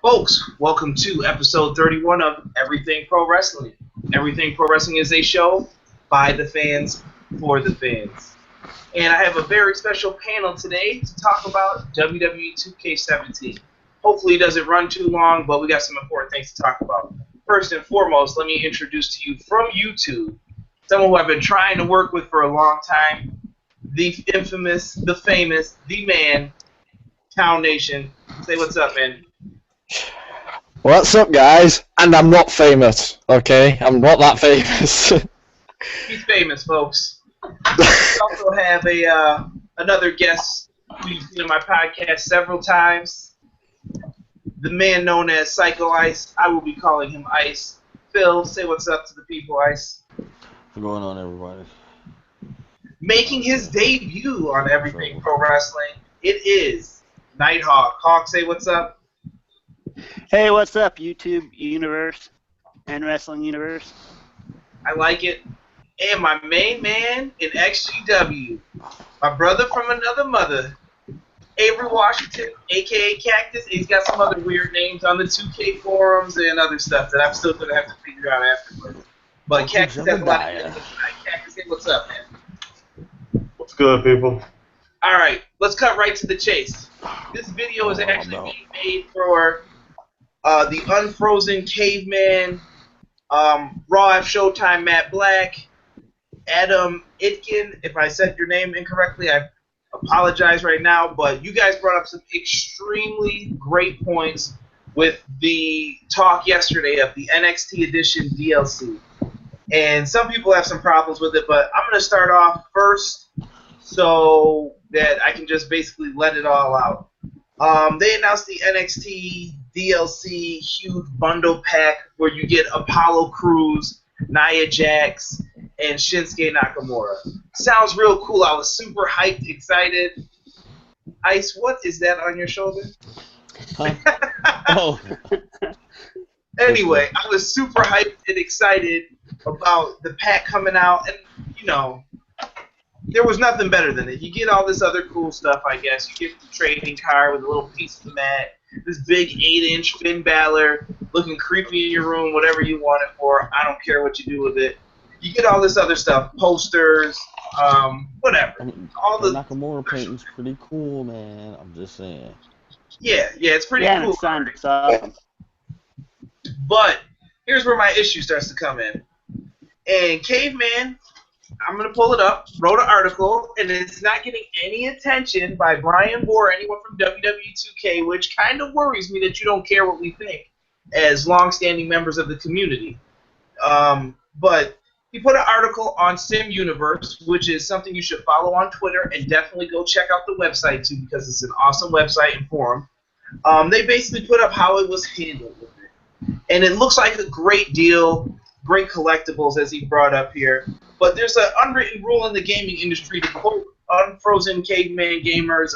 Folks, welcome to episode 31 of Everything Pro Wrestling. Everything Pro Wrestling is a show by the fans, for the fans. And I have a very special panel today to talk about WWE2K17. Hopefully it doesn't run too long, but we got some important things to talk about. First and foremost, let me introduce to you from YouTube, someone who I've been trying to work with for a long time, the infamous, the famous, the man, Town Nation. Say what's up, man. What's up, guys? And I'm not famous, okay? I'm not that famous. He's famous, folks. We also have another guest who's been in my podcast several times. The man known as Psycho Ice. I will be calling him Ice. Phil, say what's up to the people, Ice. What's going on, everybody? Making his debut on Everything Pro Wrestling, it is Nighthawk. Hawk, say what's up. Hey, what's up, YouTube universe and wrestling universe? I like it. And my main man in XGW, my brother from another mother, Avery Washington, a.k.a. Cactus. He's got some other weird names on the 2K forums and other stuff that I'm still going to have to figure out afterwards. But Cactus has a lot of good. Cactus, hey, what's up, man? What's good, people? All right, let's cut right to the chase. This video is actually being made for the Unfrozen Caveman, Raw F Showtime Matt Black, Adam Itkin. If I said your name incorrectly, I apologize right now, but you guys brought up some extremely great points with the talk yesterday of the NXT Edition DLC. And some people have some problems with it, but I'm going to start off first so that I can just basically let it all out. They announced the NXT DLC huge bundle pack where you get Apollo Crews, Nia Jax, and Shinsuke Nakamura. Sounds real cool. I was super hyped, excited. Ice, what is that on your shoulder? Huh? Oh. Anyway, I was super hyped and excited about the pack coming out, and, you know, there was nothing better than it. You get all this other cool stuff, I guess. You get the trading card with a little piece of the mat, this big 8-inch Finn Balor looking creepy in your room, whatever you want it for. I don't care what you do with it. You get all this other stuff, posters, whatever. All the the Nakamura painting's pretty cool, man. I'm just saying. Yeah, it's pretty Yeah, cool. it's signed us up. But here's where my issue starts to come in. And Caveman, I'm going to pull it up, wrote an article, and it's not getting any attention by Brian Bohr or anyone from WWE2K, which kind of worries me that you don't care what we think as long-standing members of the community. But he put an article on Sim Universe, which is something you should follow on Twitter, and definitely go check out the website, too, because it's an awesome website and forum. They basically put up how it was handled with it. And it looks like a great deal, great collectibles, as he brought up here. But there's an unwritten rule in the gaming industry, to quote Unfrozen Caveman Gamer's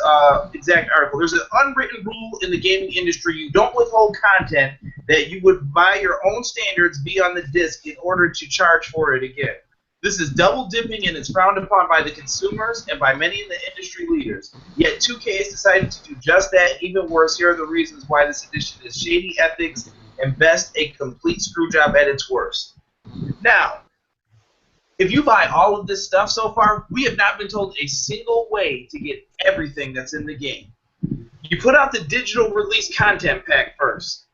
exact article. There's an unwritten rule in the gaming industry. You don't withhold content that you would, by your own standards, be on the disc in order to charge for it again. This is double dipping, and it's frowned upon by the consumers and by many in the industry leaders. Yet 2K has decided to do just that. Even worse, here are the reasons why this edition is shady ethics and best a complete screwjob at its worst. Now, if you buy all of this stuff so far, we have not been told a single way to get everything that's in the game. You put out the digital release content pack first.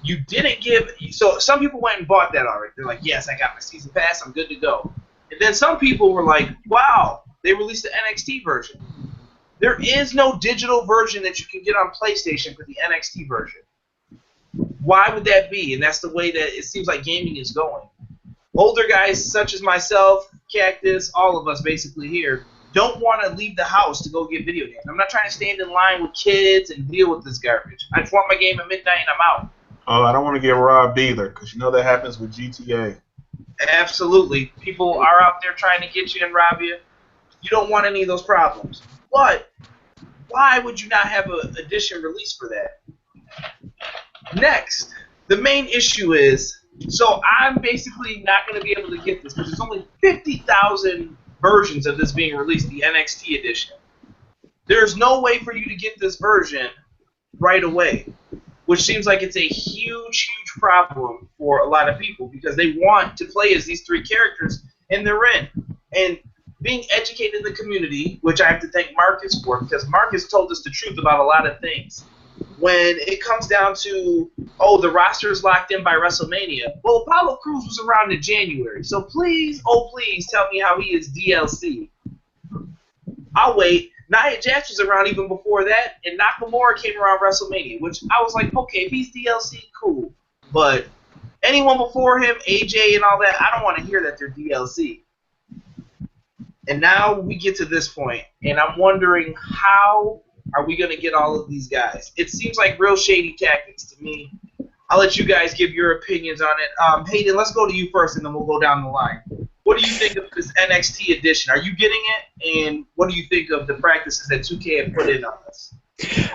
You didn't give... So some people went and bought that already. They're like, yes, I got my season pass, I'm good to go. And then some people were like, wow, they released the NXT version. There is no digital version that you can get on PlayStation for the NXT version. Why would that be? And that's the way that it seems like gaming is going. Older guys such as myself, Cactus, all of us basically here, don't want to leave the house to go get video games. I'm not trying to stand in line with kids and deal with this garbage. I just want my game at midnight and I'm out. Oh, I don't want to get robbed either, because you know that happens with GTA. Absolutely. People are out there trying to get you and rob you. You don't want any of those problems. But why would you not have an edition release for that? Next, the main issue is, so I'm basically not going to be able to get this because there's only 50,000 versions of this being released, the NXT edition. There's no way for you to get this version right away. which seems like it's a huge, huge problem for a lot of people because they want to play as these three characters and they're in. And being educated in the community, which I have to thank Marcus for, because Marcus told us the truth about a lot of things. When it comes down to, oh, the roster is locked in by WrestleMania. Well, Apollo Crews was around in January, so please, oh please, tell me how he is DLC. I'll wait. Nia Jax was around even before that, and Nakamura came around WrestleMania, which I was like, okay, if he's DLC, cool. But anyone before him, AJ and all that, I don't want to hear that they're DLC. And now we get to this point, and I'm wondering how are we going to get all of these guys? It seems like real shady tactics to me. I'll let you guys give your opinions on it. Hayden, let's go to you first, and then we'll go down the line. What do you think of this NXT edition? Are you getting it? And what do you think of the practices that 2K have put in on this?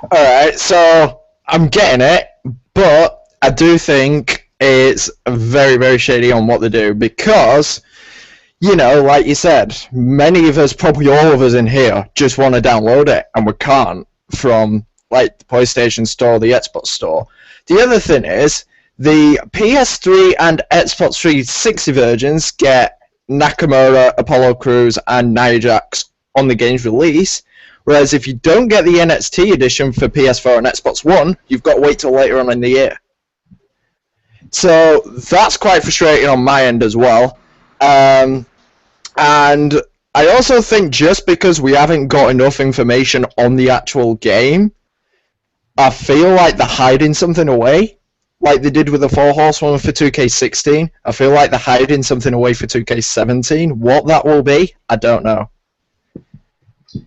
Alright, so I'm getting it, but I do think it's very, very shady on what they do because, you know, like you said, many of us, probably all of us in here, just want to download it, and we can't from, like, the PlayStation Store, the Xbox Store. The other thing is, the PS3 and Xbox 360 versions get Nakamura, Apollo Crews, and Nia Jax on the game's release, whereas if you don't get the NXT edition for PS4 and Xbox One, you've got to wait till later on in the year. So that's quite frustrating on my end as well. And I also think just because we haven't got enough information on the actual game, I feel like they're hiding something away. Like they did with the 4 Horsewomen for 2K16. I feel like they're hiding something away for 2K17. What that will be, I don't know.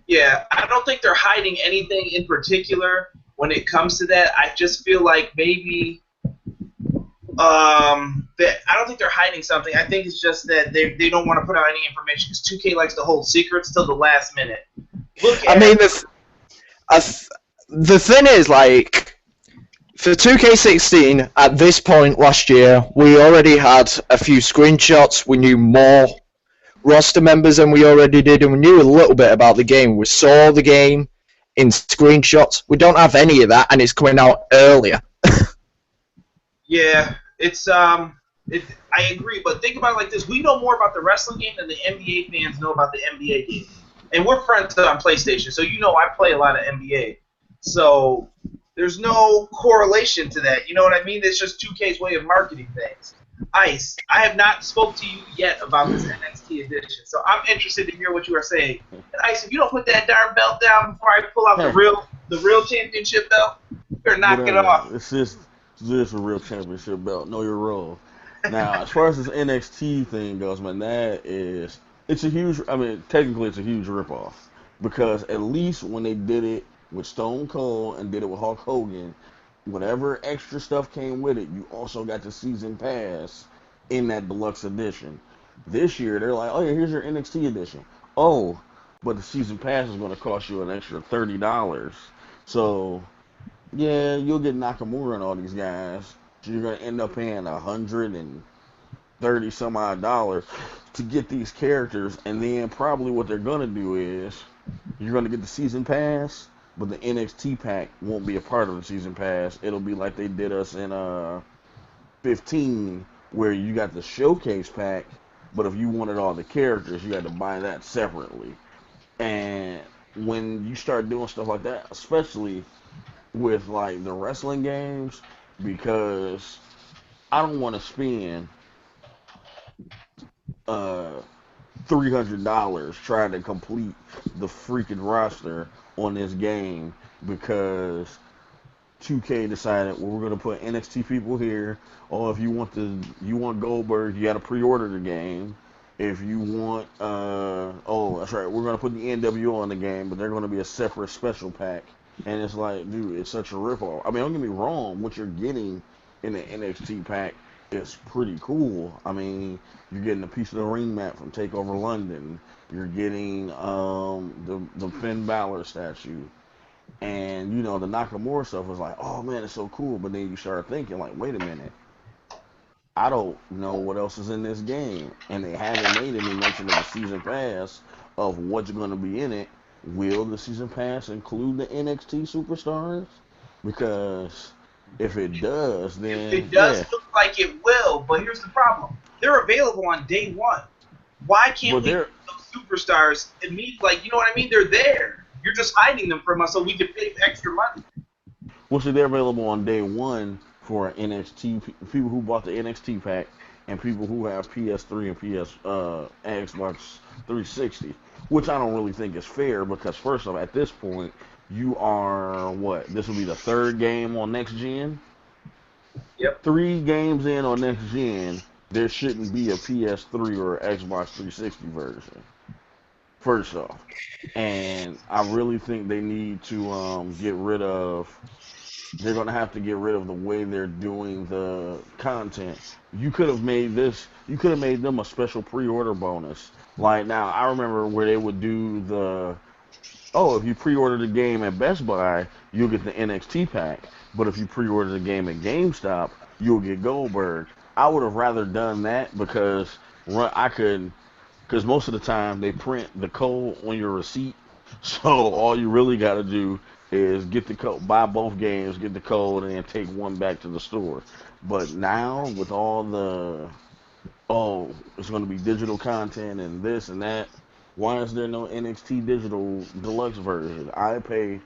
Yeah, I don't think they're hiding anything in particular when it comes to that. I just feel like maybe that I don't think they're hiding something. I think it's just that they don't want to put out any information because 2K likes to hold secrets till the last minute. The thing is, like, for 2K16, at this point last year, we already had a few screenshots. We knew more roster members than we already did, and we knew a little bit about the game. We saw the game in screenshots. We don't have any of that, and it's coming out earlier. Yeah, I agree, but think about it like this. We know more about the wrestling game than the NBA fans know about the NBA game. And we're friends on PlayStation, so you know I play a lot of NBA. So there's no correlation to that. You know what I mean? It's just 2K's way of marketing things. Ice, I have not spoke to you yet about this NXT edition, so I'm interested to hear what you are saying. And Ice, if you don't put that darn belt down before I pull out the real championship belt, you're knocking it off. It's just a real championship belt. No, you're wrong. Now, as far as this NXT thing goes, man, it's a huge. I mean, technically, it's a huge ripoff because at least when they did it with Stone Cold and did it with Hulk Hogan, whatever extra stuff came with it, you also got the season pass in that deluxe edition. This year, they're like, oh yeah, here's your NXT edition. Oh, but the season pass is going to cost you an extra $30. So, yeah, you'll get Nakamura and all these guys. So you're going to end up paying $130 some odd to get these characters, and then probably what they're going to do is you're going to get the season pass, but the NXT pack won't be a part of the season pass. It'll be like they did us in 15, where you got the showcase pack, but if you wanted all the characters, you had to buy that separately. And when you start doing stuff like that, especially with like the wrestling games, because I don't want to spend $300 trying to complete the freaking roster on this game because 2K decided, well, we're gonna put NXT people here. Or if you want Goldberg, you gotta pre-order the game. If you want, oh, that's right, we're gonna put the NWO on the game, but they're gonna be a separate special pack. And it's like, dude, it's such a ripoff. I mean, don't get me wrong, what you're getting in the NXT pack is pretty cool. I mean, you're getting a piece of the ring mat from TakeOver London. You're getting the Finn Balor statue. And, you know, the Nakamura stuff was like, oh, man, it's so cool. But then you start thinking, like, wait a minute. I don't know what else is in this game. And they haven't made any mention of the season pass of what's going to be in it. Will the season pass include the NXT superstars? Because If it does, It then does yeah. look like it will, but here's the problem. They're available on day one. Why can't But we they're get those superstars immediately? Like, you know what I mean? They're there. You're just hiding them from us so we can pay extra money. well, see, they're available on day one for NXT people who bought the NXT pack and people who have PS3 and Xbox 360, which I don't really think is fair because first off, at this point, you are what? This will be the third game on next gen. Yep. 3 games in on next gen, there shouldn't be a PS3 or Xbox 360 version. First off, and I really think they need to get rid of. They're gonna have to get rid of the way they're doing the content. You could have made this. You could have made them a special pre-order bonus. Like now, I remember where they would do the. Oh, if you pre-order the game at Best Buy, you'll get the NXT pack. But if you pre-order the game at GameStop, you'll get Goldberg. I would have rather done that because I could. Because most of the time they print the code on your receipt, so all you really got to do is get the code, buy both games, get the code, and then take one back to the store. But now with all the it's going to be digital content and this and that. Why is there no NXT digital deluxe version? I pay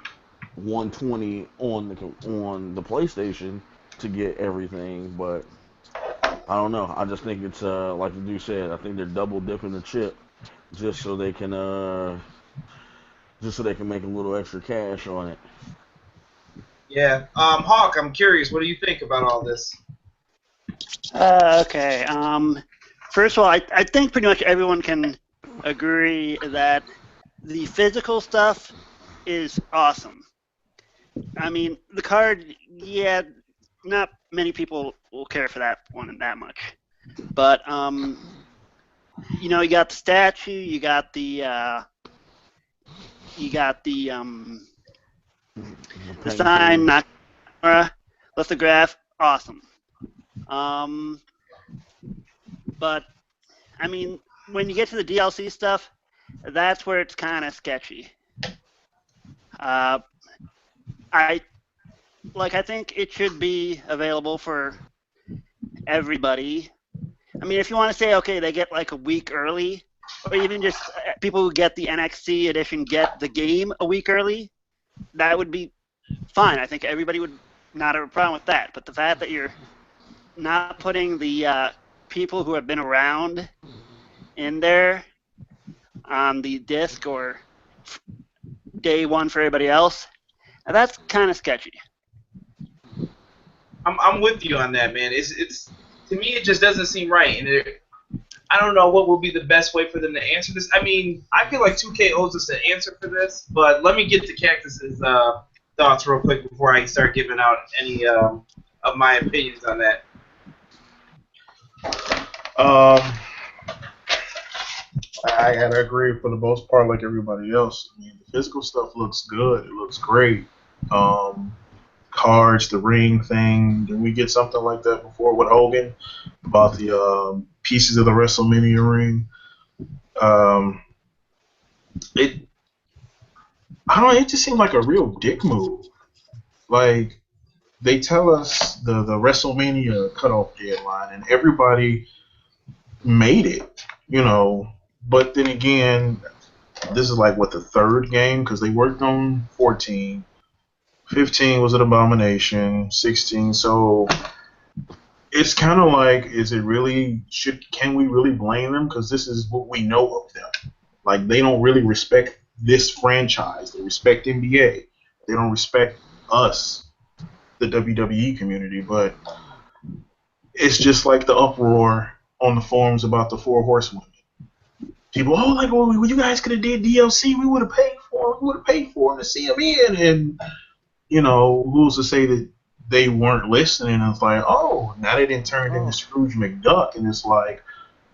120 on the PlayStation to get everything, but I don't know. I just think it's like the dude said. I think they're double dipping the chip just so they can make a little extra cash on it. Yeah. Hawk, I'm curious. What do you think about all this? Okay. First of all, I think pretty much everyone can agree that the physical stuff is awesome. I mean, the card, yeah, not many people will care for that one that much. But, you know, you got the statue, you got the sign, Nakamura, lithograph, awesome. But I mean, when you get to the DLC stuff, that's where it's kind of sketchy. I think it should be available for everybody. I mean, if you want to say, okay, they get like a week early, or even just people who get the NXT edition get the game a week early, that would be fine. I think everybody would not have a problem with that. But the fact that you're not putting the people who have been around in there on the disc or day one for everybody else, that's kind of sketchy. I'm with you on that, man. It's to me it just doesn't seem right, and I don't know what will be the best way for them to answer this. I mean, I feel like 2K owes us an answer for this, but let me get to Cactus's thoughts real quick before I start giving out any of my opinions on that. I gotta agree for the most part, like everybody else. I mean, the physical stuff looks good. It looks great. Cards, the ring thing. Did we get something like that before with Hogan about the pieces of the WrestleMania ring? It I don't know. It just seemed like a real dick move. Like they tell us the WrestleMania cutoff deadline, and everybody made it. You know, but then again, this is like what the third game because they worked on 14. 15 was an abomination. 16, so it's kind of like, is it really? Can we really blame them? Because this is what we know of them. Like they don't really respect this franchise. They respect NBA. They don't respect us, the WWE community. But it's just like the uproar on the forums about the Four Horsewomen. People, oh, like, well, you guys could have did DLC. We would have paid for them. We would have paid for them to see them in. And, you know, who's to say that they weren't listening? And it's like, oh, now they didn't turn into Scrooge McDuck. And it's like,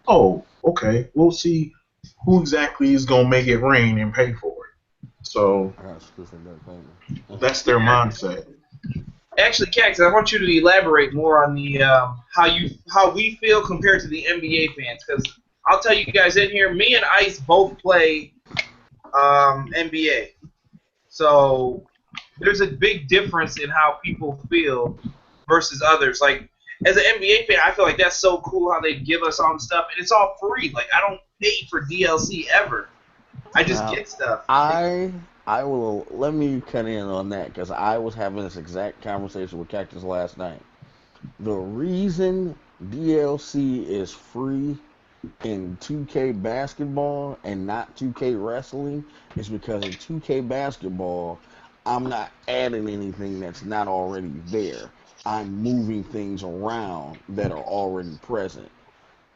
oh, okay, we'll see who exactly is going to make it rain and pay for it. So that's their mindset. Actually, Cactus, I want you to elaborate more on the how we feel compared to the NBA fans, because I'll tell you guys in here, me and Ice both play NBA, so there's a big difference in how people feel versus others. Like, as an NBA fan, I feel like that's so cool how they give us all the stuff, and it's all free. Like, I don't pay for DLC ever. I just get stuff. I will let me cut in on that because I was having this exact conversation with Cactus last night. The reason DLC is free in 2K basketball and not 2K wrestling is because in 2K basketball, I'm not adding anything that's not already there. I'm moving things around that are already present.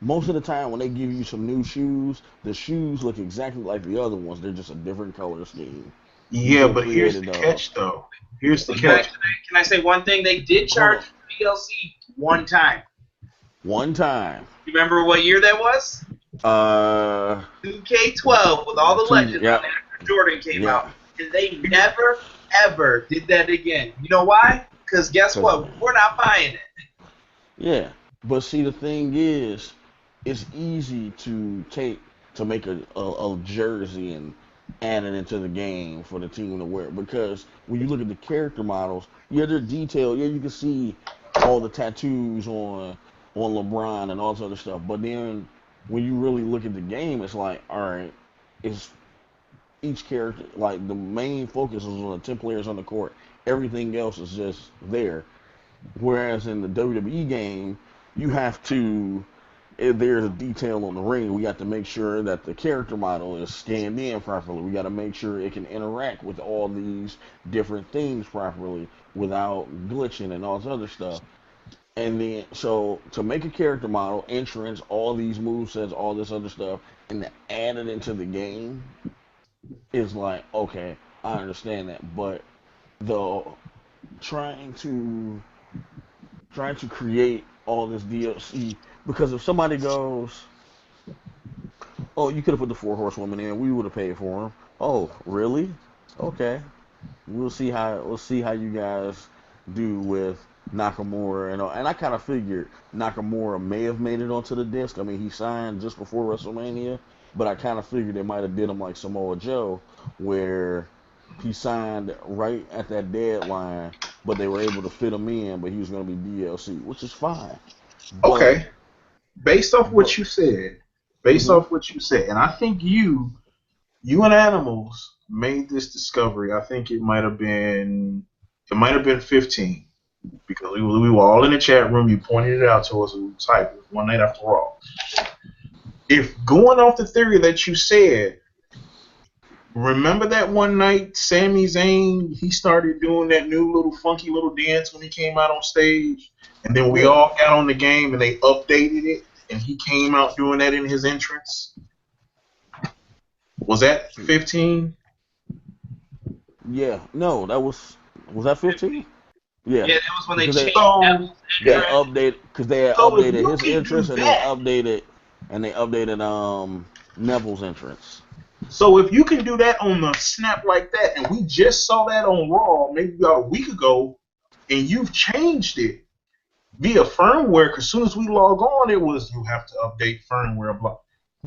Most of the time when they give you some new shoes, the shoes look exactly like the other ones. They're just a different color scheme. Yeah, but here's the catch, though. Here's the catch. Can I say one thing? They did charge DLC one time. One time. You remember what year that was? 2K12 with all the legends on it after Jordan came out. And they never, ever did that again. You know why? Because guess what? We're not buying it. Yeah. But see, the thing is, it's easy to make a jersey and add it into the game for the team to wear. Because when you look at the character models, yeah, they're detailed. Yeah, you can see all the tattoos on LeBron and all this other stuff. But then when you really look at the game, it's like, all right, it's each character, like the main focus is on the 10 players on the court. Everything else is just there. Whereas in the WWE game, you have to, if there's a detail on the ring, we have to make sure that the character model is scanned in properly. We got to make sure it can interact with all these different things properly without glitching and all this other stuff. And then, so to make a character model, entrance, all these movesets, all this other stuff, and to add it into the game is like, okay, I understand that. But the trying to create all this DLC, because if somebody goes, oh, you could have put the 4 horsewomen in, we would have paid for them. Oh, really? Okay. We'll see how you guys do with Nakamura and I kind of figured Nakamura may have made it onto the disc. I mean, he signed just before WrestleMania, but I kind of figured they might have did him like Samoa Joe, where he signed right at that deadline, but they were able to fit him in, but he was going to be DLC, which is fine. Okay. Based off what you said, and I think you and Animals made this discovery. I think it might have been 15. Because we were all in the chat room, you pointed it out to us, it was hype. It was one night after Raw. If going off the theory that you said, remember that one night Sami Zayn, he started doing that new little funky little dance when he came out on stage, and then we all got on the game and they updated it, and he came out doing that in his entrance? Was that 15? Yeah, no, was that 15? Yeah, that was when they changed they updated because they had updated his entrance and they updated Neville's entrance. So if you can do that on the snap like that, and we just saw that on Raw maybe about a week ago, and you've changed it via firmware, because as soon as we log on, it was you have to update firmware. Blah.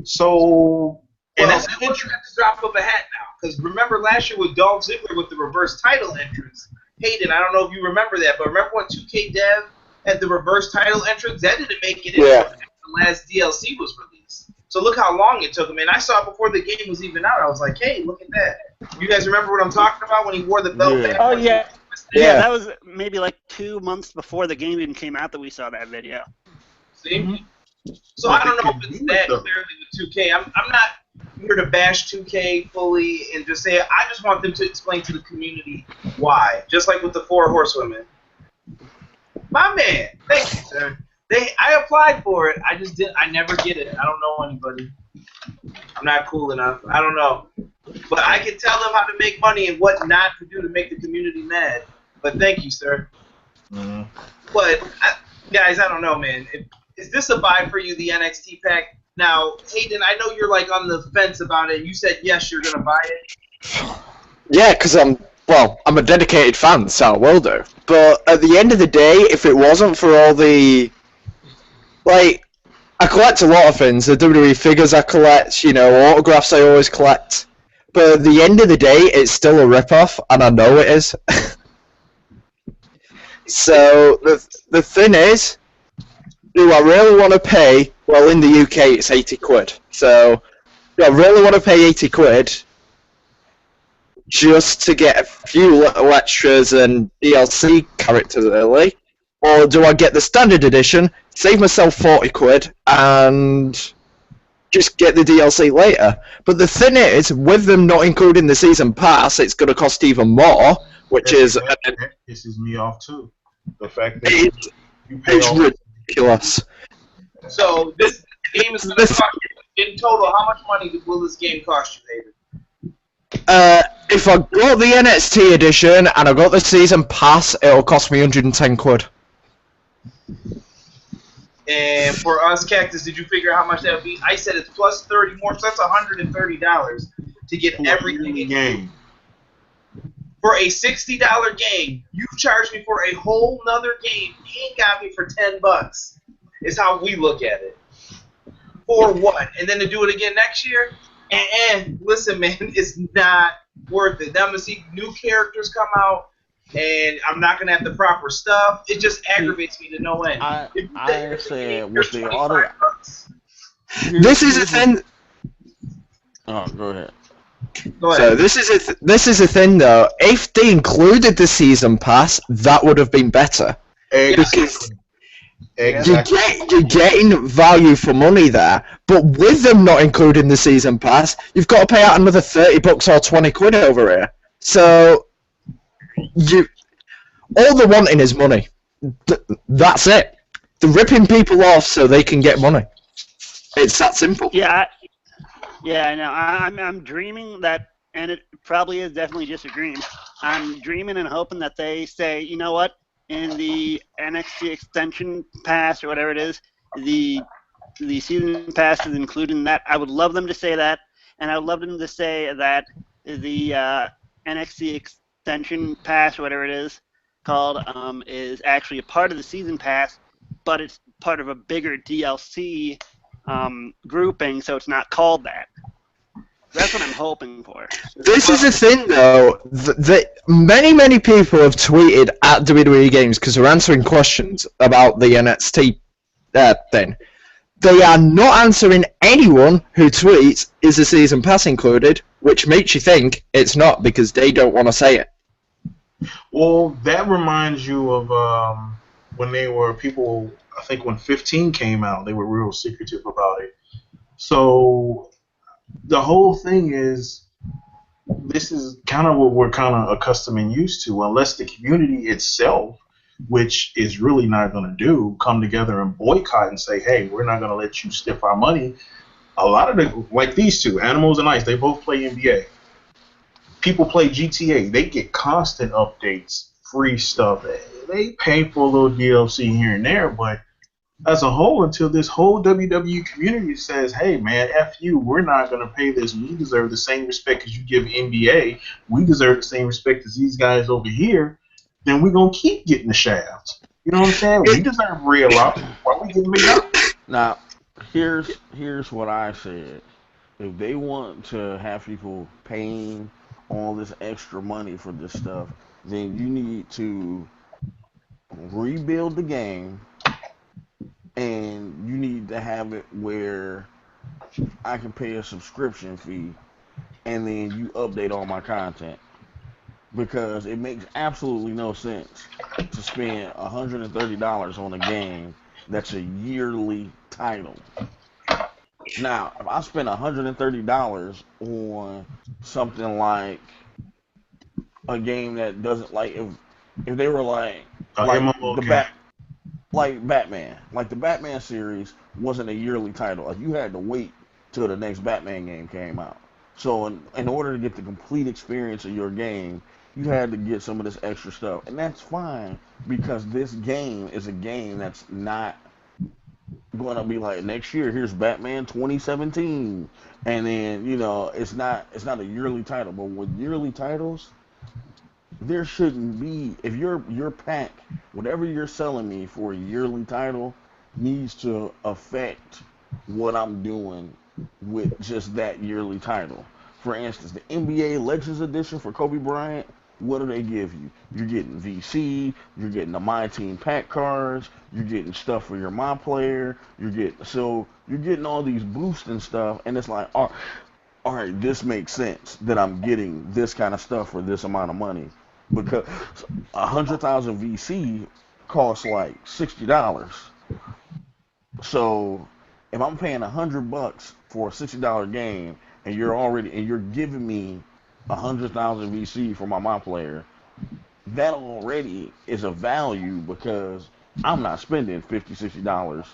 So and that's the drop of a hat now, because remember last year with Dolph Ziggler with the reverse title entrance. Hayden, I don't know if you remember that, but remember when 2K Dev had the reverse title entrance? That didn't make it in until the last DLC was released. So look how long it took him. And I saw it before the game was even out. I was like, hey, look at that. You guys remember what I'm talking about when he wore the belt back? Oh, yeah. Yeah, that was maybe like 2 months before the game even came out that we saw that video. See? Mm-hmm. So I don't know if it's that clearly with 2K. I'm not here to bash 2K fully and just say I just want them to explain to the community why. Just like with the 4 horsewomen. My man, thank you, sir. I applied for it. I never get it. I don't know anybody. I'm not cool enough. I don't know. But I can tell them how to make money and what not to do to make the community mad. But thank you, sir. Mm-hmm. But guys, I don't know, man. Is this a buy for you, the NXT pack? Now, Hayden, I know you're like on the fence about it. You said yes, you're gonna buy it. Yeah, because I'm a dedicated fan, so I will do. But at the end of the day, if it wasn't for all the I collect a lot of things. The WWE figures I collect, autographs I always collect. But at the end of the day, it's still a rip-off, and I know it is. So the thing is, do I really want to pay? Well, in the UK it's 80 quid. So do I really want to pay 80 quid just to get a few little extras and DLC characters early? Or do I get the standard edition, save myself 40 quid, and just get the DLC later? But the thing is, with them not including the season pass, it's going to cost even more, which That pisses me off too. The fact that you pay it's all ridiculous. So this game is going to cost you, in total, how much money will this game cost you, David? If I got the NXT edition and I got the season pass, it'll cost me 110 quid. And for us, Cactus, did you figure out how much that would be? I said it's plus 30 more, so that's $130 to get everything in game. For a $60 game, you charged me for a whole nother game and got me for $10. Is how we look at it. For what? And then to do it again next year? And listen, man, it's not worth it. I'm gonna see new characters come out, and I'm not gonna have the proper stuff. It just aggravates me to no end. I said with the auto. This is a thing. Oh, go ahead. So this is a thing though. If they included the season pass, that would have been better. Because you're getting value for money there, but with them not including the season pass, you've got to pay out another $30 or 20 quid over here. So all they're wanting is money. That's it. They're ripping people off so they can get money. It's that simple. Yeah, I know. I'm dreaming that, and it probably is definitely just a dream. I'm dreaming and hoping that they say, you know what, in the NXT extension pass or whatever it is, the season pass is included in that. I would love them to say that, and I would love them to say that the NXT extension pass or whatever it is called is actually a part of the season pass, but it's part of a bigger DLC grouping, so it's not called that. That's what I'm hoping for. This is the thing, though, that many people have tweeted at WWE Games because they're answering questions about the NXT thing. They are not answering anyone who tweets, is the season pass included, which makes you think it's not because they don't want to say it. Well, that reminds you of when they were people, I think when 15 came out, they were real secretive about it. So the whole thing is, this is kind of what we're kind of accustomed and used to, unless the community itself, which is really not going to do, come together and boycott and say, hey, we're not going to let you stiff our money. A lot of the, like these two, Animals and Ice, they both play NBA. People play GTA. They get constant updates, free stuff. They pay for a little DLC here and there, but as a whole, until this whole WWE community says, hey, man, F you, we're not going to pay this. We deserve the same respect as you give NBA. We deserve the same respect as these guys over here. Then we're going to keep getting the shafts. You know what I'm saying? We deserve real up. Why are we getting big up? Now, here's what I said. If they want to have people paying all this extra money for this stuff, then you need to rebuild the game, and you need to have it where I can pay a subscription fee, and then you update all my content. Because it makes absolutely no sense to spend $130 on a game that's a yearly title. Now, if I spend $130 on something like a game that doesn't, like, if they were like Batman, like the Batman series wasn't a yearly title. Like, you had to wait till the next Batman game came out. So in order to get the complete experience of your game, you had to get some of this extra stuff. And that's fine, because this game is a game that's not going to be like, next year, here's Batman 2017. And then, you know, it's not a yearly title. But with yearly titles, there shouldn't be, if your pack, whatever you're selling me for a yearly title, needs to affect what I'm doing with just that yearly title. For instance, the NBA Legends Edition for Kobe Bryant, what do they give you? You're getting VC, you're getting the My Team pack cards, you're getting stuff for your My Player, you're getting all these boosts and stuff, and it's like, all right, this makes sense that I'm getting this kind of stuff for this amount of money, because 100,000 VC costs like $60. So if I'm paying $100 for a $60 game, and you're giving me 100,000 VC for my player, that already is a value because I'm not spending $50, $60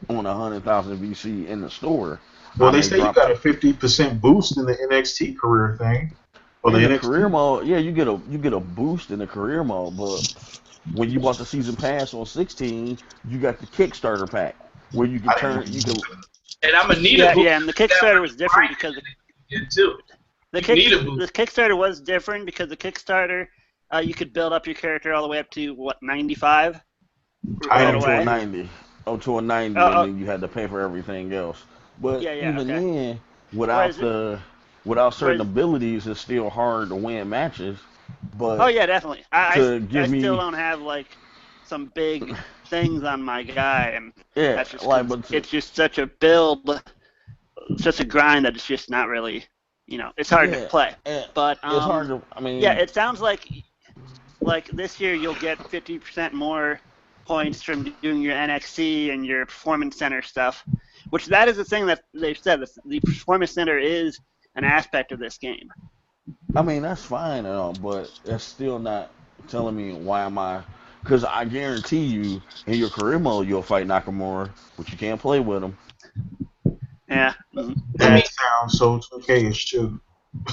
on 100,000 VC in the store. Well, I they may say you drop got a 50% boost in the NXT career thing. Or the in the NXT. career mode. Yeah, you get a boost in the career mode, but when you bought the season pass on 16, you got the Kickstarter pack where you can And I'm gonna need a Yeah, boost. yeah, and the Kickstarter was different because too. the Kickstarter was different because the Kickstarter, you could build up your character all the way up to what 95. I up to away. a 90, up to a 90, and then you had to pay for everything else. But even then, without certain abilities, it's still hard to win matches. But oh yeah, definitely. I still don't have like some big things on my guy, and yeah, that's just but it's just such a build, such a grind that it's just not really, it's hard to play. But it's hard to. I mean, yeah, it sounds like this year you'll get 50% more points from doing your NXT and your Performance Center stuff, which that is the thing that they've said. The Performance Center is an aspect of this game. I mean, that's fine and all, but that's still not telling me why am I. Because I guarantee you, in your career mode, you'll fight Nakamura, but you can't play with him. Yeah. That sounds so 2K-ish, too.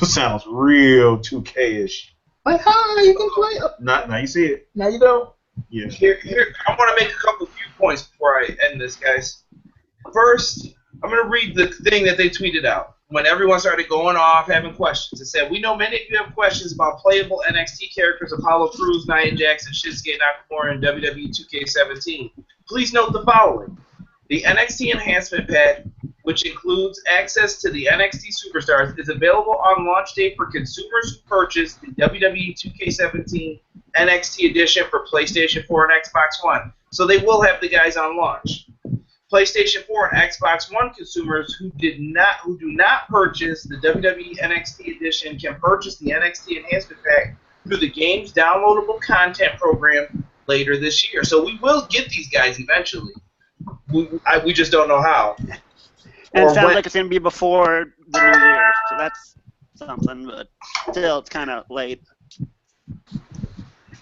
Sounds real 2K-ish. Like, how you can play? Now you see it. Now you don't. Yeah. Here, I want to make a few points before I end this, guys. First, I'm going to read the thing that they tweeted out when everyone started going off having questions. It said, "We know many of you have questions about playable NXT characters Apollo Crews, Nia Jax, and Shinsuke Nakamura in WWE2K17. Please note the following. The NXT Enhancement Pack, which includes access to the NXT Superstars, is available on launch day for consumers who purchase the WWE2K17 NXT Edition for PlayStation 4 and Xbox One. So they will have the guys on launch. PlayStation 4 and Xbox One consumers who do not purchase the WWE NXT Edition can purchase the NXT Enhancement Pack through the game's downloadable content program later this year. So we will get these guys eventually. We just don't know how. And it sounds like it's going to be before the New Year, so that's something, but still, it's kind of late.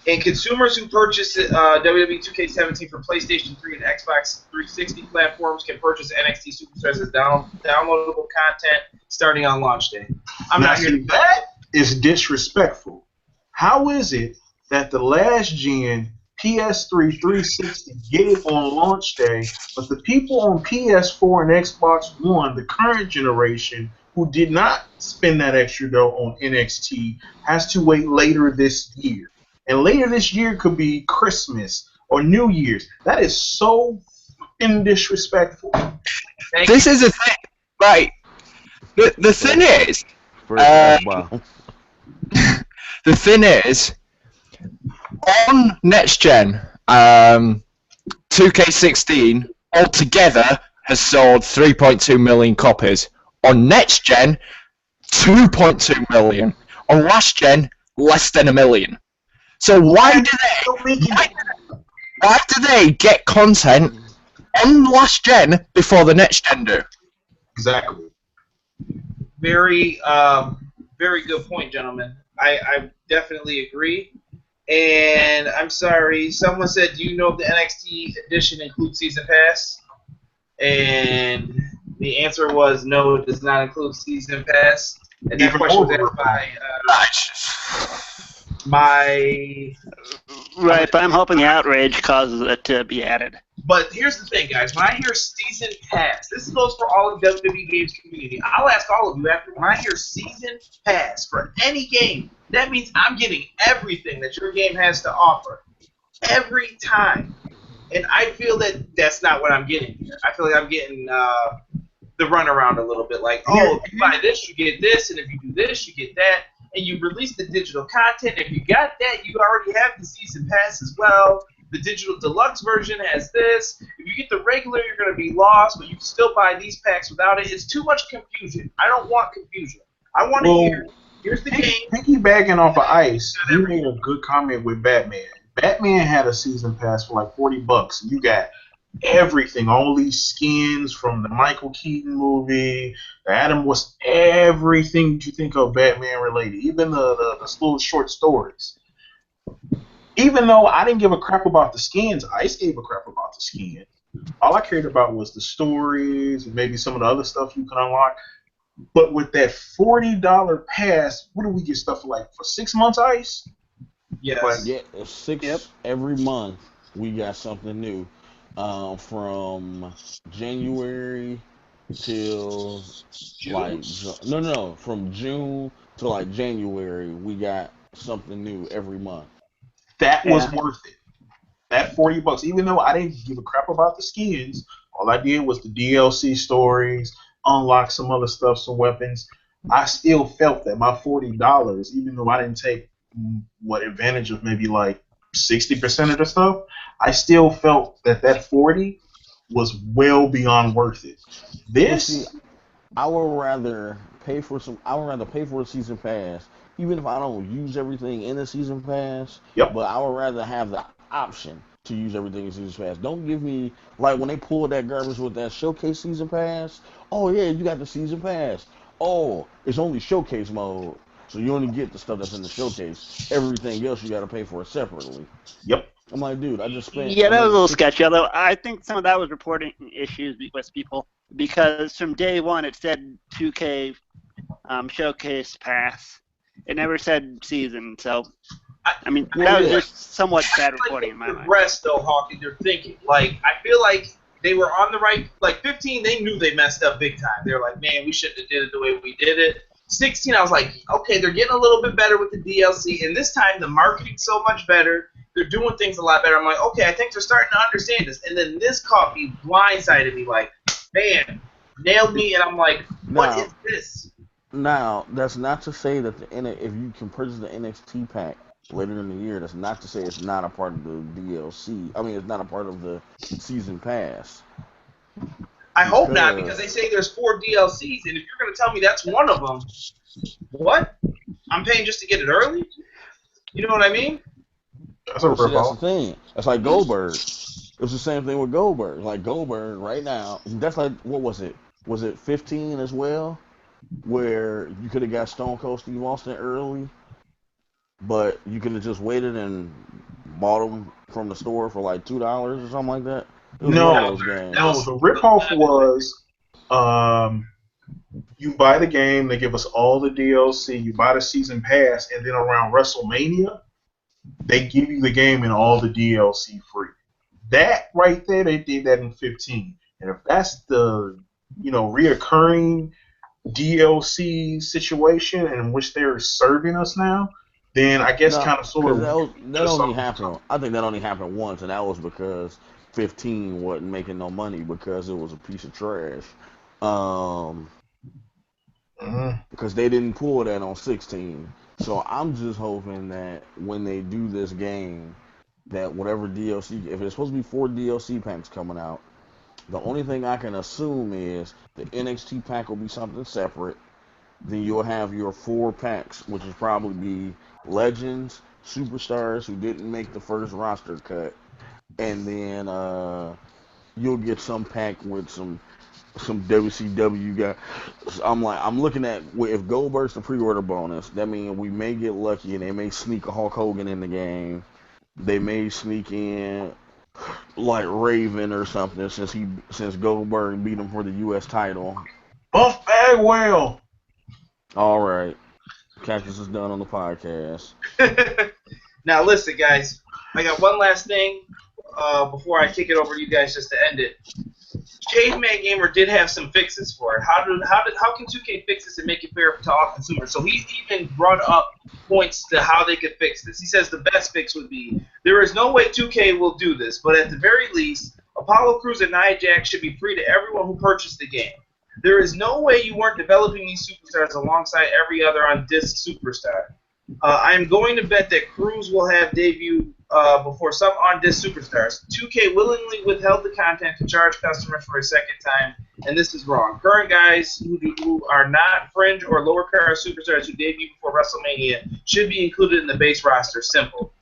And consumers who purchase WWE 2K17 for PlayStation 3 and Xbox 360 platforms can purchase NXT Superstars as downloadable content starting on launch day. That is disrespectful. How is it that the last gen PS3 360 get it on launch day, but the people on PS4 and Xbox One, the current generation, who did not spend that extra dough on NXT, has to wait later this year? And later this year could be Christmas or New Year's. That is so fucking disrespectful. This is a thing, right? The thing is, the thing is, on next gen, 2K16 altogether has sold 3.2 million copies. On next gen, 2.2 million. On last gen, less than 1 million. So why do they get content on last gen before the next gen do? Exactly. Very good point, gentlemen. I definitely agree. And I'm sorry, someone said, do you know if the NXT edition includes Season Pass? And the answer was no, it does not include Season Pass. And that question was asked by Right, but I'm hoping the outrage causes it to be added. But here's the thing, guys. When I hear Season Pass, this goes for all of WWE Games community. I'll ask all of you after. When I hear Season Pass for any game, that means I'm getting everything that your game has to offer every time. And I feel that that's not what I'm getting here. I feel like I'm getting the runaround a little bit. Like, oh, if you buy this, you get this, and if you do this, you get that. and you release the digital content. If you got that, you already have the season pass as well. The digital deluxe version has this. If you get the regular, you're going to be lost, but you can still buy these packs without it. It's too much confusion. I don't want confusion. I want to hear, here's the game. Piggybacking off of Ice, he made a good comment with Batman. Batman had a season pass for like $40. You got everything, all these skins from the Michael Keaton movie, the Adam West, everything you think of Batman related, even the little short stories. Even though I didn't give a crap about the skins, Ice gave a crap about the skins. All I cared about was the stories and maybe some of the other stuff you can unlock. But with that $40 pass, what do we get stuff like for 6 months, Ice? Yes. Yeah, six every month. We got something new. From January till from June to like January, we got something new every month. That was worth it. That $40, even though I didn't give a crap about the skins, all I did was the DLC stories, unlock some other stuff, some weapons. I still felt that my $40, even though I didn't take advantage of maybe like 60% of the stuff, I still felt that 40 was well beyond worth it. This, I would rather pay for a season pass, even if I don't use everything in the season pass. Yep. But I would rather have the option to use everything in season pass. Don't give me like when they pulled that garbage with that showcase season pass. Oh yeah, you got the season pass. Oh, it's only showcase mode, so you only get the stuff that's in the showcase. Everything else you got to pay for it separately. Yep. I'm like, dude, I just spent. Yeah, that was a little sketchy. Although I think some of that was reporting issues with people because from day one it said 2K showcase pass. It never said season. So, I mean, that was just somewhat bad reporting in my mind. The rest, though, Hawkins, they're thinking. Like, I feel like they were on the right. Like 15, they knew they messed up big time. They were like, man, we shouldn't have did it the way we did it. 16, I was like, okay, they're getting a little bit better with the DLC, and this time the marketing's so much better. They're doing things a lot better. I'm like, okay, I think they're starting to understand this. And then this caught me, blindsided me, like, man, nailed me, and I'm like, what is this? Now, that's not to say that if you can purchase the NXT pack later in the year, that's not to say it's not a part of the DLC. I mean, it's not a part of the season pass. I hope not, because they say there's 4 DLCs, and if you're going to tell me that's one of them, what? I'm paying just to get it early? You know what I mean? That's the thing. That's like Goldberg. It was the same thing with Goldberg. Like Goldberg right now, that's like, what was it? Was it 15 as well? Where you could have got Stone Cold Steve Austin early, but you could have just waited and bought them from the store for like $2 or something like that. No, the ripoff was you buy the game, they give us all the DLC, you buy the season pass, and then around WrestleMania, they give you the game and all the DLC free. That right there, they did that in 15. And if that's the reoccurring DLC situation in which they're serving us now, then I guess kind of sort of that only happened. I think that only happened once, and that was because 15 wasn't making no money because it was a piece of trash. Because they didn't pull that on 16. So I'm just hoping that when they do this game, that whatever DLC, if it's supposed to be 4 DLC packs coming out, the only thing I can assume is the NXT pack will be something separate. Then you'll have your 4 packs, which will probably be legends, superstars who didn't make the first roster cut, and then you'll get some pack with some WCW guy. I'm looking at if Goldberg's the pre-order bonus, that means we may get lucky and they may sneak a Hulk Hogan in the game. They may sneak in like Raven or something since Goldberg beat him for the U.S. title. Buff Bagwell. All right, Cactus is done on the podcast. Now listen, guys, I got one last thing before I kick it over to you guys just to end it. Caveman Gamer did have some fixes for it. How can 2K fix this and make it fair to all consumers? So he even brought up points to how they could fix this. He says the best fix would be, there is no way 2K will do this, but at the very least, Apollo Crews and Nia Jax should be free to everyone who purchased the game. There is no way you weren't developing these superstars alongside every other on-disc superstar. I am going to bet that Cruz will have debut before some on-disc superstars. 2K willingly withheld the content to charge customers for a second time, and this is wrong. Current guys who are not fringe or lower card superstars who debut before WrestleMania should be included in the base roster. Simple.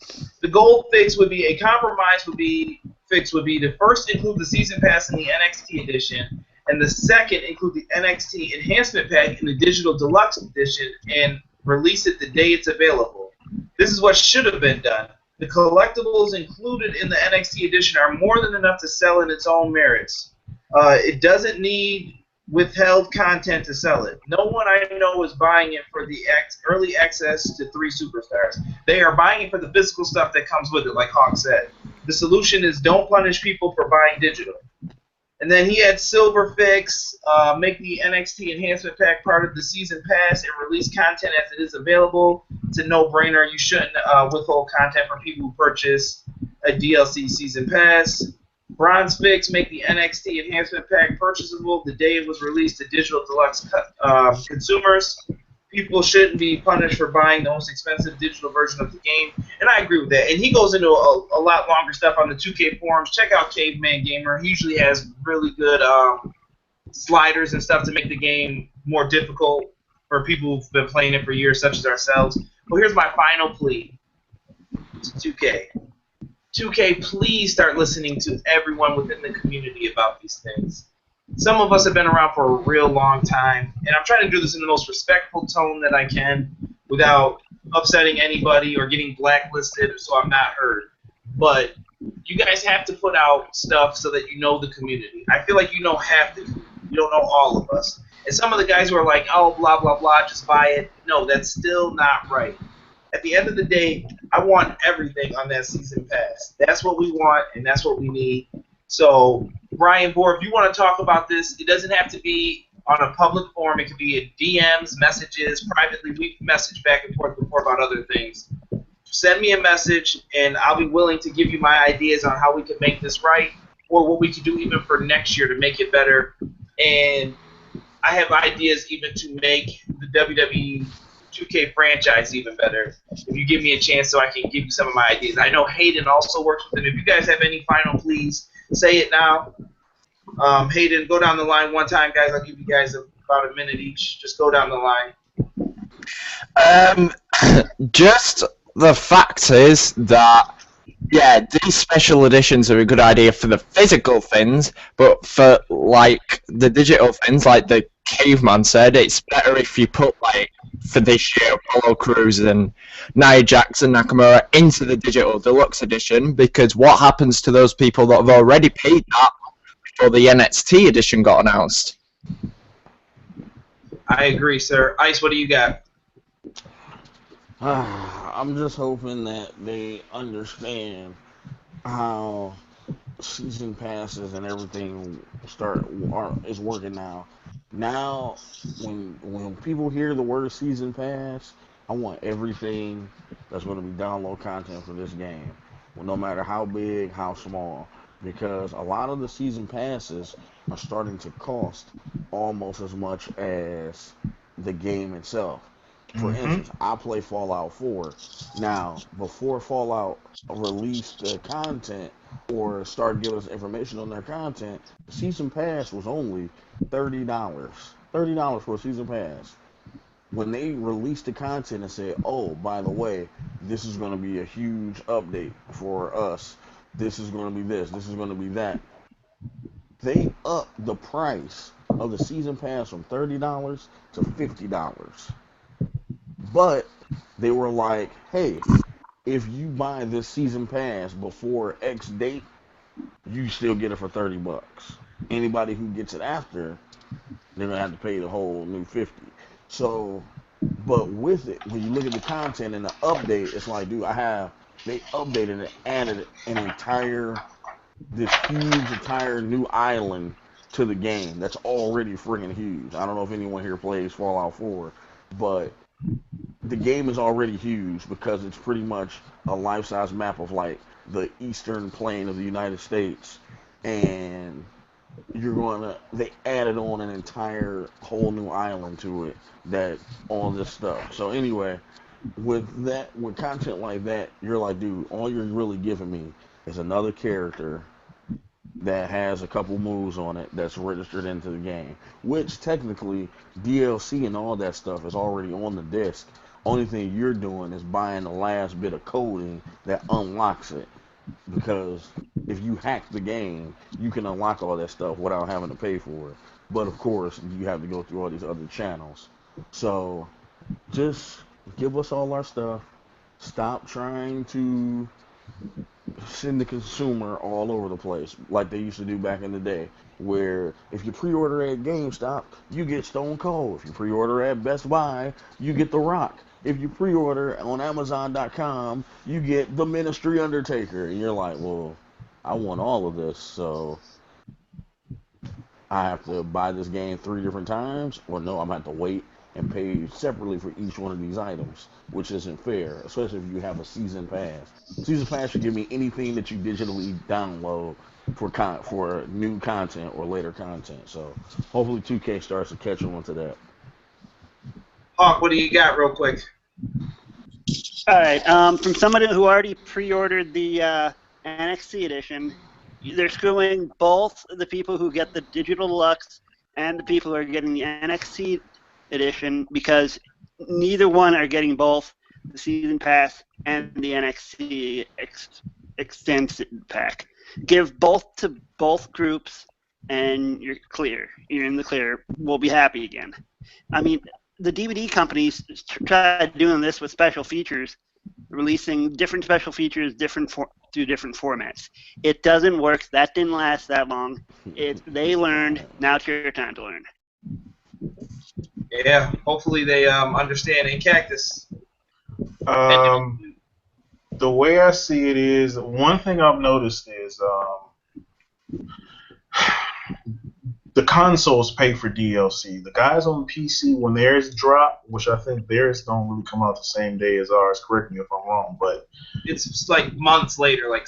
The gold fix would be a compromise. Would be to first include the season pass in the NXT edition, and the second include the NXT enhancement pack in the digital deluxe edition, and release it the day it's available. This is what should have been done. The collectibles included in the NXT edition are more than enough to sell in its own merits. It doesn't need withheld content to sell it. No one I know is buying it for the early access to 3 superstars. They are buying it for the physical stuff that comes with it, like Hawk said. The solution is don't punish people for buying digital. And then he had Silver Fix, make the NXT Enhancement Pack part of the Season Pass and release content as it is available. It's a no-brainer. You shouldn't withhold content from people who purchase a DLC Season Pass. Bronze Fix, make the NXT Enhancement Pack purchasable the day it was released to Digital Deluxe consumers. People shouldn't be punished for buying the most expensive digital version of the game, and I agree with that. And he goes into a lot longer stuff on the 2K forums. Check out Caveman Gamer. He usually has really good sliders and stuff to make the game more difficult for people who've been playing it for years, such as ourselves. Well, here's my final plea to 2K. 2K, please start listening to everyone within the community about these things. Some of us have been around for a real long time, and I'm trying to do this in the most respectful tone that I can without upsetting anybody or getting blacklisted so I'm not heard. But you guys have to put out stuff so that you know the community. I feel like you know half the community. You don't know all of us. And some of the guys who are like, oh, blah, blah, blah, just buy it. No, that's still not right. At the end of the day, I want everything on that season pass. That's what we want, and that's what we need. So, Brian Bohr, if you want to talk about this, it doesn't have to be on a public forum. It could be in DMs, messages, privately. We've messaged back and forth before about other things. Send me a message, and I'll be willing to give you my ideas on how we can make this right or what we could do even for next year to make it better. And I have ideas even to make the WWE2K franchise even better if you give me a chance so I can give you some of my ideas. I know Hayden also works with them. If you guys have any final pleas, say it now. Hayden, go down the line one time, guys. I'll give you guys about a minute each. Just go down the line. Just the fact is that, yeah, these special editions are a good idea for the physical things, but for, like, the digital things, like the Caveman said, it's better if you put, like, for this year, Apollo Crews and Nia Jax and Nakamura into the digital deluxe edition, because what happens to those people that have already paid that before the NXT edition got announced? I agree, sir. Ice, what do you got? I'm just hoping that they understand how season passes and everything is working now. Now, when people hear the word season pass, I want everything that's going to be download content for this game, well, no matter how big, how small, because a lot of the season passes are starting to cost almost as much as the game itself. For instance, I play Fallout 4. Now, before Fallout released the content or started giving us information on their content, the season pass was only $30. $30 for a season pass. When they released the content and said, oh, by the way, this is going to be a huge update for us. This is going to be this. This is going to be that. They upped the price of the season pass from $30 to $50. But they were like, hey, if you buy this season pass before X date, you still get it for $30. Anybody who gets it after, they're going to have to pay the whole new $50. So, but with it, when you look at the content and the update, it's like, dude, they updated it, added this huge entire new island to the game that's already friggin' huge. I don't know if anyone here plays Fallout 4, but the game is already huge because it's pretty much a life-size map of like the eastern plain of the United States, and they added on an entire whole new island to it that all this stuff. So anyway, with content like that, you're like, dude, all you're really giving me is another character that has a couple moves on it that's registered into the game. Which technically DLC and all that stuff is already on the disc. Only thing you're doing is buying the last bit of coding that unlocks it. Because if you hack the game, you can unlock all that stuff without having to pay for it. But of course, you have to go through all these other channels. So just give us all our stuff. Stop trying to send the consumer all over the place like they used to do back in the day, where if you pre-order at GameStop, you get Stone Cold. If you pre-order at Best Buy, you get The Rock. If you pre-order on Amazon.com, you get The Ministry Undertaker. And you're like, well, I want all of this, so I have to buy this game 3 different times, or no, I'm going to have to wait and pay separately for each one of these items, which isn't fair, especially if you have a season pass. Season pass should give me anything that you digitally download for new content or later content. So hopefully 2K starts to catch on to that. Hawk, what do you got real quick? All right. From somebody who already pre-ordered the NXT edition, they're screwing both the people who get the digital deluxe and the people who are getting the NXT edition, because neither one are getting both the season pass and the NXT extended pack. Give both to both groups, and you're clear. You're in the clear. We'll be happy again. I mean, the DVD companies tried doing this with special features, releasing different special features through different formats. It doesn't work. That didn't last that long. They learned. Now it's your time to learn. Yeah, hopefully they understand. And Cactus. The way I see it is, one thing I've noticed is the consoles pay for DLC. The guys on PC, when theirs drop, which I think theirs don't really come out the same day as ours, correct me if I'm wrong, but it's like months later, like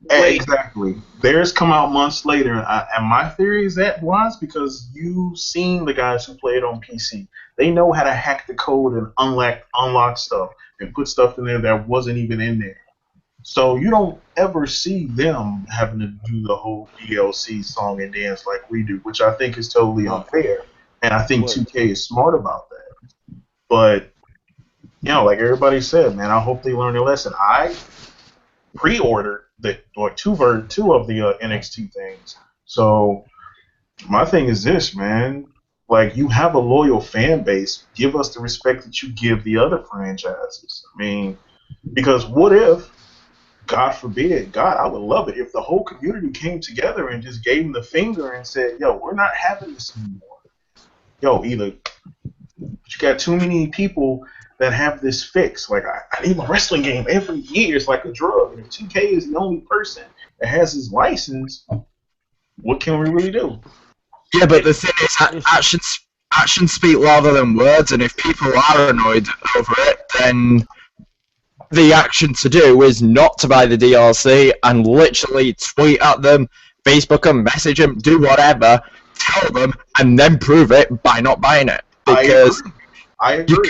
exactly. Theirs come out months later, and my theory is that was because you've seen the guys who play it on PC. They know how to hack the code and unlock stuff and put stuff in there that wasn't even in there. So you don't ever see them having to do the whole DLC song and dance like we do, which I think is totally unfair. And I think 2K is smart about that. But, like everybody said, man, I hope they learn their lesson. I pre-ordered two of the NXT things. So my thing is this, man. Like, you have a loyal fan base. Give us the respect that you give the other franchises. I mean, because what if, God forbid, God, I would love it if the whole community came together and just gave them the finger and said, yo, we're not having this anymore. Yo, either you got too many people that have this fix. Like, I need my wrestling game every year. It's like a drug. And if 2K is the only person that has his license, what can we really do? Yeah, but the thing is, actions speak louder than words, and if people are annoyed over it, then the action to do is not to buy the DLC and literally tweet at them, Facebook them, message them, do whatever, tell them, and then prove it by not buying it. Because I agree.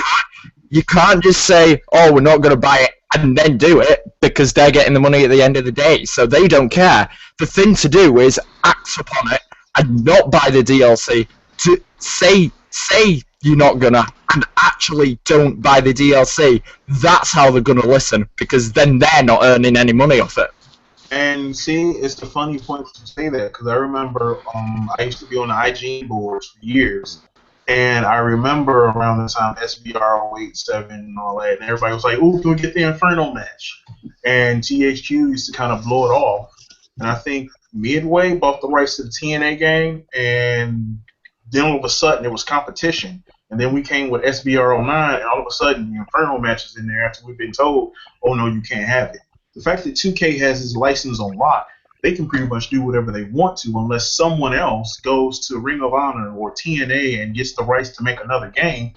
You can't just say, oh, we're not going to buy it, and then do it, because they're getting the money at the end of the day, so they don't care. The thing to do is act upon it and not buy the DLC. To say you're not gonna, and actually don't buy the DLC. That's how they're gonna listen, because then they're not earning any money off it. And see, it's the funny point to say that, because I remember I used to be on the IGN boards for years, and I remember around the time SBR087 and all that, and everybody was like, "Ooh, can we get the Inferno match?" And THQ used to kind of blow it off, and I think Midway bought the rights to the TNA game, and then all of a sudden it was competition. And then we came with SBR09, and all of a sudden the Inferno match is in there after we've been told, oh no, you can't have it. The fact that 2K has his license on lock, they can pretty much do whatever they want to unless someone else goes to Ring of Honor or TNA and gets the rights to make another game.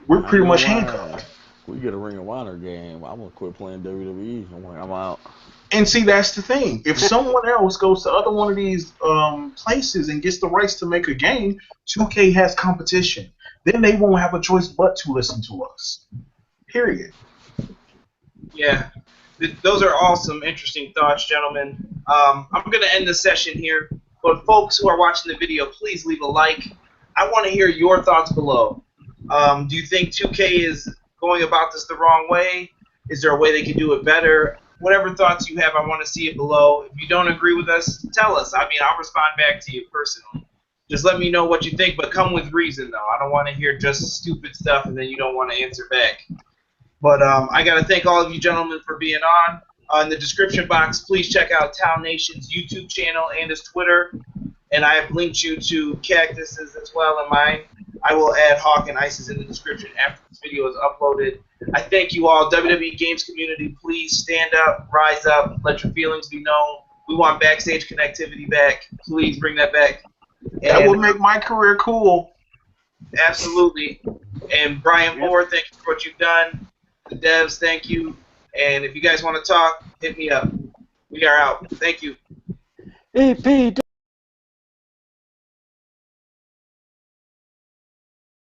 We're pretty much handcuffed. We get a Ring of Honor game, I'm going to quit playing WWE. I'm out. And see, that's the thing. If someone else goes to other one of these places and gets the rights to make a game, 2K has competition. Then they won't have a choice but to listen to us. Period. Yeah. Those are all some interesting thoughts, gentlemen. I'm going to end the session here. But folks who are watching the video, please leave a like. I want to hear your thoughts below. Do you think 2K is going about this the wrong way? Is there a way they can do it better? Whatever thoughts you have, I want to see it below. If you don't agree with us, tell us. I mean, I'll respond back to you personally. Just let me know what you think, but come with reason, though. I don't want to hear just stupid stuff and then you don't want to answer back. But I got to thank all of you gentlemen for being on. In the description box, please check out Town Nation's YouTube channel and his Twitter. And I have linked you to Cactus's as well in mine. I will add Hawk and Ice's in the description after this video is uploaded. I thank you all. WWE Games community, please stand up, rise up, let your feelings be known. We want backstage connectivity back. Please bring that back. That would make my career cool. Absolutely. And Brian Moore, thank you for what you've done. The devs, thank you. And if you guys want to talk, hit me up. We are out. Thank you. EP